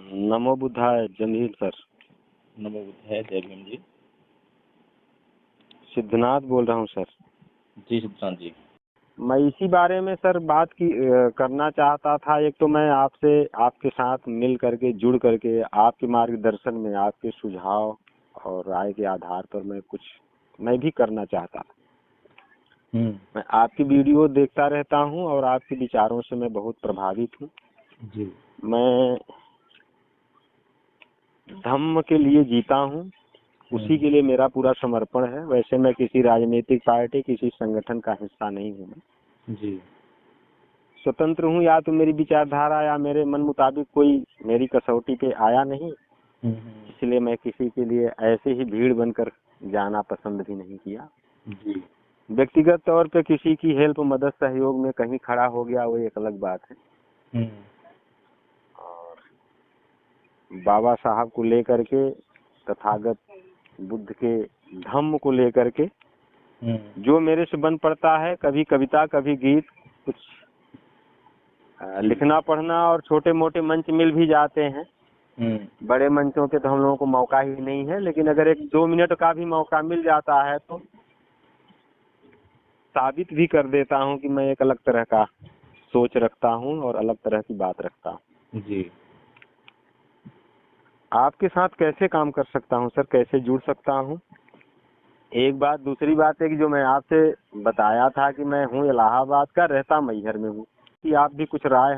नमो बुद्धाय Jameel sir. नमो बुद्धाय जय भीम जी। सिद्धनाथ बोल रहा हूँ सर। जी सिद्धांत जी। मैं इसी बारे में सर बात की करना चाहता था। एक तो मैं आपसे आपके साथ मिल करके जुड़ करके आपके मार्गदर्शन में आपके सुझाव और राय के आधार पर मैं भी करना चाहता था। मैं आपकी वीडियो देखता रहता हूँ और आपके विचारों से मैं बहुत प्रभावित हूँ। जी। मैं धम्म के लिए जीता हूँ, उसी के लिए मेरा पूरा समर्पण है। वैसे मैं किसी राजनीतिक पार्टी किसी संगठन का हिस्सा नहीं हूँ। मैं जी। स्वतंत्र हूँ, या तो मेरी विचारधारा या मेरे मन मुताबिक कोई मेरी कसौटी पे आया नहीं, इसलिए मैं किसी के लिए ऐसे ही भीड़ बनकर जाना पसंद भी नहीं किया। जी। व्यक्तिगत तौर पे किसी की हेल्प मदद सहयोग में कहीं खड़ा हो गया वो एक अलग बात है। और बाबा साहब को लेकर के, तथागत बुद्ध के धम्म को लेकर के जो मेरे से बन पड़ता है, कभी कविता कभी गीत, कुछ लिखना पढ़ना, और छोटे मोटे मंच मिल भी जाते हैं। बड़े मंचों के तो हम लोगों को मौका ही नहीं है, लेकिन अगर 1-2 मिनट का भी मौका मिल जाता है तो साबित भी कर देता हूँ कि मैं एक अलग तरह का सोच रखता हूँ और अलग तरह की बात रखता हूँ। जी। आपके साथ कैसे काम कर सकता हूँ सर, कैसे जुड़ सकता हूँ? एक बात। दूसरी बात है कि जो मैं आपसे बताया था कि मैं हूँ इलाहाबाद का, रहता मैहर में हूँ, कि आप भी कुछ राय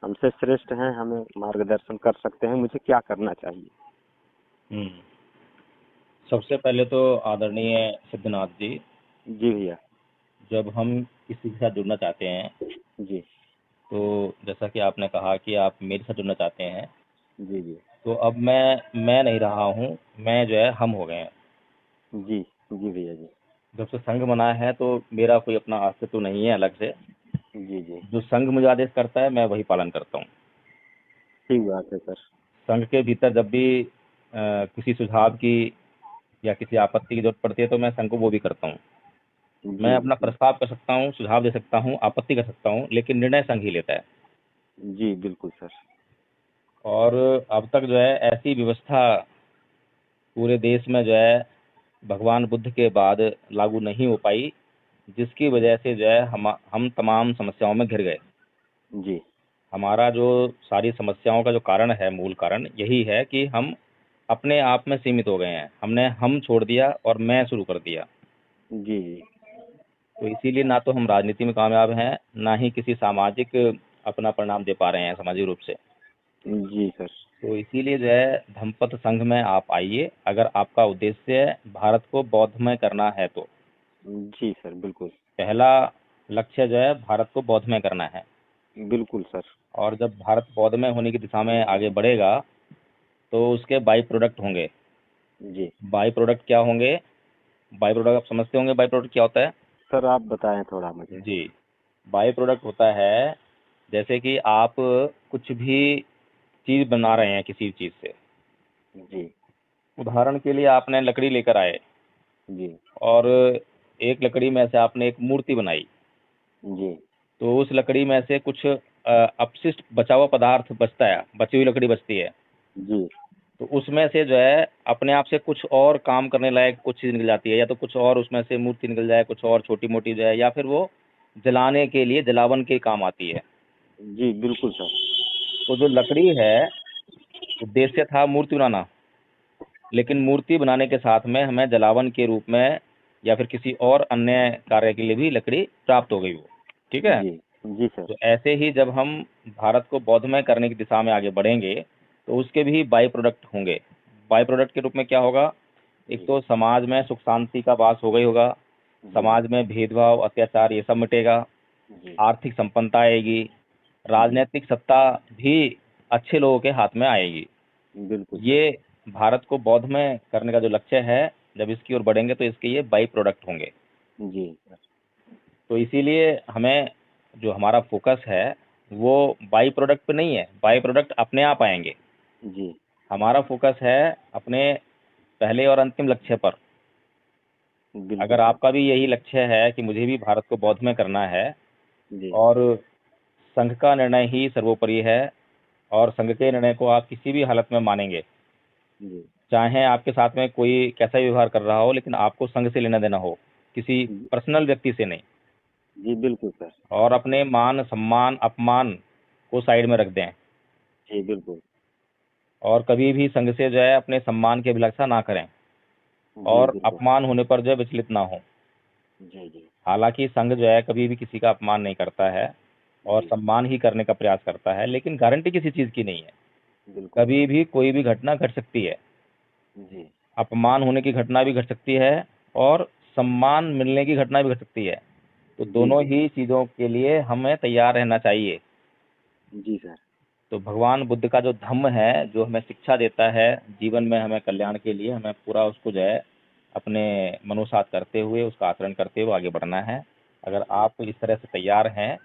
हमसे श्रेष्ठ हैं, हमें मार्गदर्शन कर सकते हैं, मुझे क्या करना चाहिए? सबसे पहले तो आदरणीय सिद्धनाथ जी, जी भैया। जब हम किसी के साथ जुड़ना चाहते हैं जी तो जैसा कि आपने कहा कि आप मेरे साथ जुड़ना चाहते हैं, जी जी तो अब मैं नहीं रहा हूँ, मैं जो है हम हो गए हैं। जी जी भैया जी। जब से संघ बना है तो मेरा कोई अपना अस्तित्व नहीं है अलग से। जी जी जो संघ मुझे आदेश करता है मैं वही पालन करता हूँ। ठीक बात है सर। संघ के भीतर जब भी किसी सुझाव की या किसी आपत्ति की जरूरत पड़ती है तो मैं संघ को वो भी करता हूँ। मैं जी अपना प्रस्ताव कर सकता हूँ, सुझाव दे सकता हूँ, आपत्ति कर सकता हूँ, लेकिन निर्णय संघ ही लेता है। जी बिल्कुल सर। और अब तक जो है ऐसी व्यवस्था पूरे देश में जो है भगवान बुद्ध के बाद लागू नहीं हो पाई, जिसकी वजह से जो है हम तमाम समस्याओं में घिर गए। जी हमारा जो सारी समस्याओं का जो कारण है, मूल कारण यही है कि हम अपने आप में सीमित हो गए हैं। हमने हम छोड़ दिया और मैं शुरू कर दिया। जी जी तो इसीलिए ना तो हम राजनीति में कामयाब हैं, ना ही किसी सामाजिक अपना परिणाम दे पा रहे हैं सामाजिक रूप से। जी सर। तो इसीलिए जो है धम्मपद संघ में आप आइए, अगर आपका उद्देश्य भारत को बौद्धमय करना है तो। जी सर बिल्कुल। पहला लक्ष्य जो है भारत को बौद्धमय करना है। बिल्कुल सर। और जब भारत बौद्धमय होने की दिशा में आगे बढ़ेगा तो उसके बाई प्रोडक्ट होंगे। जी बाई प्रोडक्ट क्या होंगे? बाई प्रोडक्ट आप समझते होंगे, बाई प्रोडक्ट क्या होता है? सर आप बताएं थोड़ा मुझे। जी, बाई प्रोडक्ट होता है जैसे कि आप कुछ भी चीज बना रहे हैं किसी चीज से। जी उदाहरण के लिए आपने लकड़ी लेकर आए जी और एक लकड़ी में से आपने एक मूर्ति बनाई, जी तो उस लकड़ी में से कुछ अपशिष्ट बचा हुआ पदार्थ बचता है, बची हुई लकड़ी बचती है। जी तो उसमें से जो है अपने आप से कुछ और काम करने लायक कुछ चीज निकल जाती है, या तो कुछ और उसमें से मूर्ति निकल जाए, कुछ और छोटी मोटी जो है, या फिर वो जलाने के लिए जलावन के काम आती है। जी बिल्कुल सर। तो जो लकड़ी है, उद्देश्य था मूर्ति बनाना, लेकिन मूर्ति बनाने के साथ में हमें जलावन के रूप में या फिर किसी और अन्य कार्य के लिए भी लकड़ी प्राप्त हो गई वो। ठीक है। जी जी सर। तो ऐसे ही जब हम भारत को बौद्धमय करने की दिशा में आगे बढ़ेंगे तो उसके भी बाई प्रोडक्ट होंगे। बाई प्रोडक्ट के रूप में क्या होगा? एक जी तो समाज में सुख शांति का वास हो गई होगा, जी समाज में भेदभाव अत्याचार ये सब मिटेगा, जी आर्थिक संपन्नता आएगी, जी राजनीतिक सत्ता भी अच्छे लोगों के हाथ में आएगी। बिल्कुल सर। ये भारत को बौद्धमय करने का जो लक्ष्य है, जब इसकी ओर बढ़ेंगे तो इसके ये बाई प्रोडक्ट होंगे। जी तो इसीलिए हमें जो हमारा फोकस है वो बाई प्रोडक्ट पे नहीं है, बाई प्रोडक्ट अपने आप आएंगे। जी हमारा फोकस है अपने पहले और अंतिम लक्ष्य पर। बिल्कुल अगर सर। आपका भी यही लक्ष्य है कि मुझे भी भारत को बौद्धमय करना है जी और संघ का निर्णय ही सर्वोपरि है, और संघ के निर्णय को आप किसी भी हालत में मानेंगे, जी चाहे आपके साथ में कोई कैसा भी व्यवहार कर रहा हो, लेकिन आपको संघ से लेना देना हो, किसी पर्सनल व्यक्ति से नहीं। जी बिल्कुल सर। और अपने मान सम्मान अपमान को साइड में रख दें, जी बिल्कुल। और कभी भी संघ से जो है अपने सम्मान की अभिलाषा ना करें, जी और बिल्कुल। अपमान होने पर जो है विचलित ना हो। जी जी हालांकि संघ जो है कभी भी किसी का अपमान नहीं करता है और जी सम्मान ही करने का प्रयास करता है, लेकिन गारंटी किसी चीज की नहीं है। बिल्कुल। कभी भी कोई भी घटना घट सकती है, जी अपमान होने की घटना भी घट सकती है और सम्मान मिलने की घटना भी घट सकती है। तो जी दोनों जी ही चीजों के लिए हमें तैयार रहना चाहिए। जी सर। तो भगवान बुद्ध का जो धम्म है, जो हमें शिक्षा देता है जीवन में हमें कल्याण के लिए, हमें पूरा उसको जो है अपने मनोसात करते हुए, उसका आचरण करते हुए आगे बढ़ना है। अगर आप इस तरह से तैयार हैं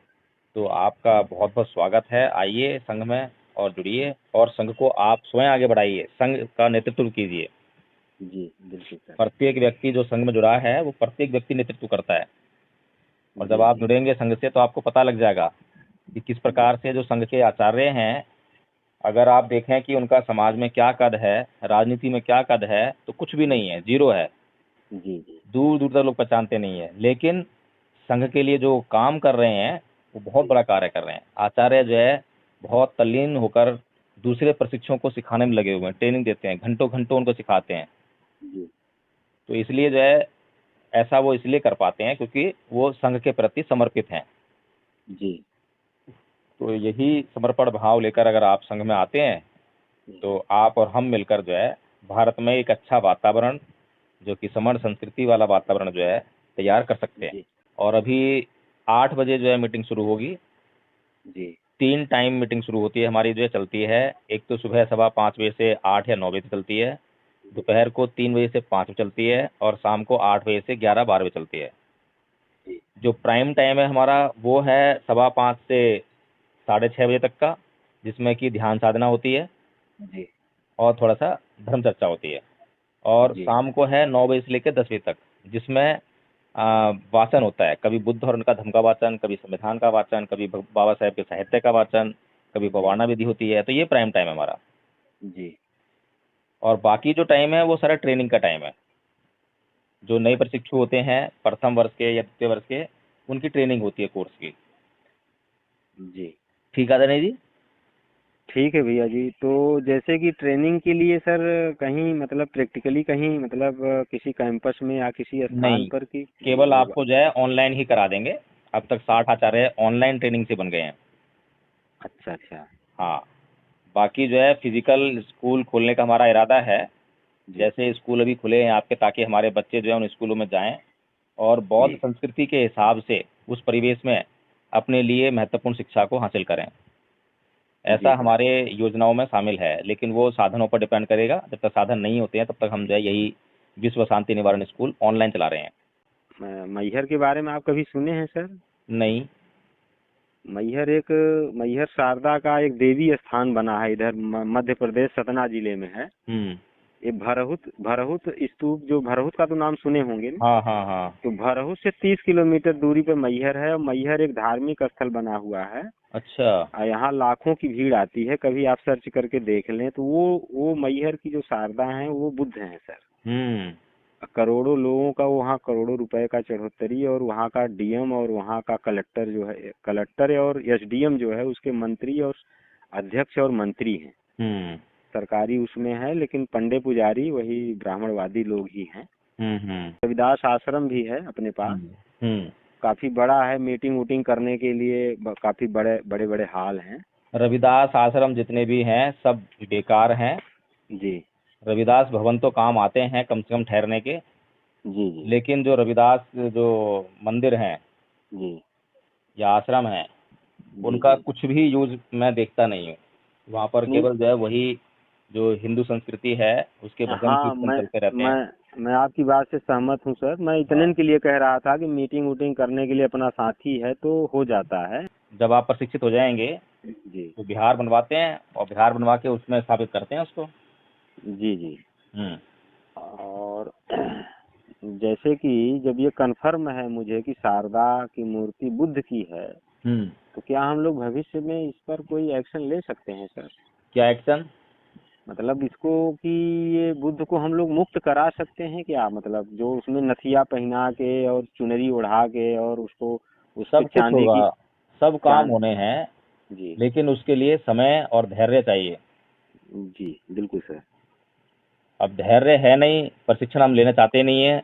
तो आपका बहुत बहुत स्वागत है। आइए संघ में और जुड़िए, और संघ को आप स्वयं आगे बढ़ाइए, संघ का नेतृत्व कीजिए। जी बिल्कुल सर। प्रत्येक व्यक्ति जो संघ में जुड़ा है, वो प्रत्येक व्यक्ति नेतृत्व करता है। और जब जी आप जी जुड़ेंगे संघ से, तो आपको पता लग जाएगा कि किस प्रकार से जो संघ के आचार्य हैं, अगर आप देखें कि उनका समाज में क्या कद है, राजनीति में क्या कद है, तो कुछ भी नहीं है, जीरो है। जी जी दूर दूर तक लोग पहचानते नहीं है, लेकिन संघ के लिए जो काम कर रहे हैं वो बहुत बड़ा कार्य कर रहे हैं। आचार्य जो है बहुत तल्लीन होकर दूसरे प्रशिक्षुओं को सिखाने में लगे हुए हैं, ट्रेनिंग देते हैं, घंटों घंटों उनको सिखाते हैं। जी तो इसलिए जो है ऐसा वो इसलिए कर पाते हैं क्योंकि वो संघ के प्रति समर्पित हैं। जी तो यही समर्पण भाव लेकर अगर आप संघ में आते हैं, तो आप और हम मिलकर जो है भारत में एक अच्छा वातावरण, जो कि समण संस्कृति वाला वातावरण जो है तैयार कर सकते हैं। जी और अभी 8 बजे जो है मीटिंग शुरू होगी। जी 3 टाइम मीटिंग शुरू होती है हमारी, जो है चलती है। एक तो सुबह 5:15 बजे से 8 या 9 बजे तक चलती है, दोपहर को 3 बजे से 5 बजे चलती है, और शाम को 8 बजे से 11-12 बजे चलती है। जी जो प्राइम टाइम है हमारा, वो है 5:15 से 6:30 बजे तक का, जिसमें कि ध्यान साधना होती है जी और थोड़ा सा धर्म चर्चा होती है। और जी शाम को है 9 बजे से लेकर 10 बजे तक, जिसमें वाचन होता है। कभी बुद्ध और उनका धम्म का वाचन, कभी संविधान का वाचन, कभी बाबा साहेब के साहित्य का वाचन, कभी पवाना विधि होती है। तो ये प्राइम टाइम है हमारा। जी और बाकी जो टाइम है वो सारा ट्रेनिंग का टाइम है। जो नए प्रशिक्षु होते हैं प्रथम वर्ष के या द्वितीय वर्ष के, उनकी ट्रेनिंग होती है कोर्स की। जी ठीक है आदरणीय जी। ठीक है भैया जी। तो जैसे कि ट्रेनिंग के लिए सर कहीं मतलब प्रैक्टिकली कहीं मतलब किसी कैंपस में या किसी स्थान नहीं, पर की केवल होगा? आपको जो है ऑनलाइन ही करा देंगे। अब तक 60 आचार्य ऑनलाइन ट्रेनिंग से बन गए हैं। अच्छा अच्छा। हाँ, बाकी जो है फिजिकल स्कूल खोलने का हमारा इरादा है। जी जैसे स्कूल अभी खुले हैं आपके, ताकि हमारे बच्चे जो है उन स्कूलों में जाएं और बौद्ध जी संस्कृति के हिसाब से उस परिवेश में अपने लिए महत्वपूर्ण शिक्षा को हासिल करें। जी ऐसा सर। हमारे योजनाओं में शामिल है, लेकिन वो साधनों पर डिपेंड करेगा। जब तक साधन नहीं होते हैं तब तक हम जो है यही विश्व शांति निवारण स्कूल ऑनलाइन चला रहे हैं। मैहर के बारे में आप कभी सुने हैं सर? नहीं। मैहर शारदा का एक देवी स्थान बना है, इधर मध्य प्रदेश सतना जिले में है। हम्म। ये भरहुत भरहुत स्तूप, जो भरहुत का तो नाम सुने होंगे ना? हाँ हाँ हाँ। तो भरहुत से 30 किलोमीटर दूरी पे मैहर है, और मैहर एक धार्मिक स्थल बना हुआ है। अच्छा। और यहाँ लाखों की भीड़ आती है, कभी आप सर्च करके देख लें तो वो मैहर की जो शारदा है वो बुद्ध हैं सर। हम्म। करोड़ों लोगों का वहाँ करोड़ों रुपए का चढ़ोत्तरी, और वहाँ का डीएम और वहाँ का कलेक्टर जो है, कलेक्टर और एसडीएम जो है उसके मंत्री और अध्यक्ष और मंत्री हैं। हम्म। सरकारी उसमें है, लेकिन पंडे पुजारी वही ब्राह्मणवादी लोग ही हैं। हम्म। रविदास आश्रम भी है अपने पास, हम्म। हम्म। काफी बड़ा है। मीटिंग वूटिंग करने के लिए काफी बड़े बड़े बड़े हाल हैं। रविदास आश्रम जितने भी हैं सब बेकार हैं। जी रविदास भवन तो काम आते हैं कम से कम ठहरने के, जी जी लेकिन जो रविदास जो मंदिर हैं जी या आश्रम हैं, जी उनका जी। कुछ भी यूज मैं देखता नहीं हूँ। वहाँ पर नहीं, केवल जो है वही जो हिंदू संस्कृति है उसके भजन हाँ, कीर्तन चलते रहते हैं। मैं आपकी बात से सहमत हूँ सर। मैं हाँ। इतने के लिए कह रहा था कि मीटिंग वूटिंग करने के लिए अपना साथी है तो हो जाता है। जब आप प्रशिक्षित हो जाएंगे जी तो बिहार बनवाते हैं, और बिहार बनवा के उसमें स्थापित करते हैं उसको। जी जी। हम्म। और जैसे कि जब ये कन्फर्म है मुझे कि शारदा की मूर्ति बुद्ध की है, तो क्या हम लोग भविष्य में इस पर कोई एक्शन ले सकते हैं सर? क्या एक्शन? मतलब इसको कि ये बुद्ध को हम लोग मुक्त करा सकते हैं क्या? मतलब जो उसमें नथिया पहना के और चुनरी ओढ़ा के और उसको उस पे सब कुछ चांदी की होगा, सब काम चांद होने हैं, जी लेकिन उसके लिए समय और धैर्य चाहिए। जी बिल्कुल सर। अब धैर्य है नहीं, प्रशिक्षण हम लेना चाहते नहीं है,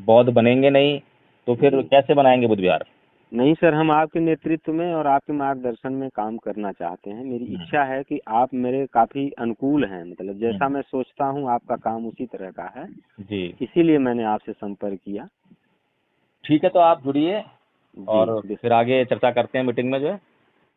बौद्ध बनेंगे नहीं, तो फिर जी कैसे बनाएंगे बुद्ध विहार? नहीं सर, हम आपके नेतृत्व में और आपके मार्गदर्शन में काम करना चाहते हैं। मेरी हम्म, इच्छा है कि आप मेरे काफी अनुकूल हैं, मतलब जैसा हम्म, मैं सोचता हूँ आपका काम उसी तरह का है, जी इसीलिए मैंने आपसे संपर्क किया। ठीक है, तो आप जुड़िए जी और फिर आगे चर्चा करते हैं मीटिंग में जो है।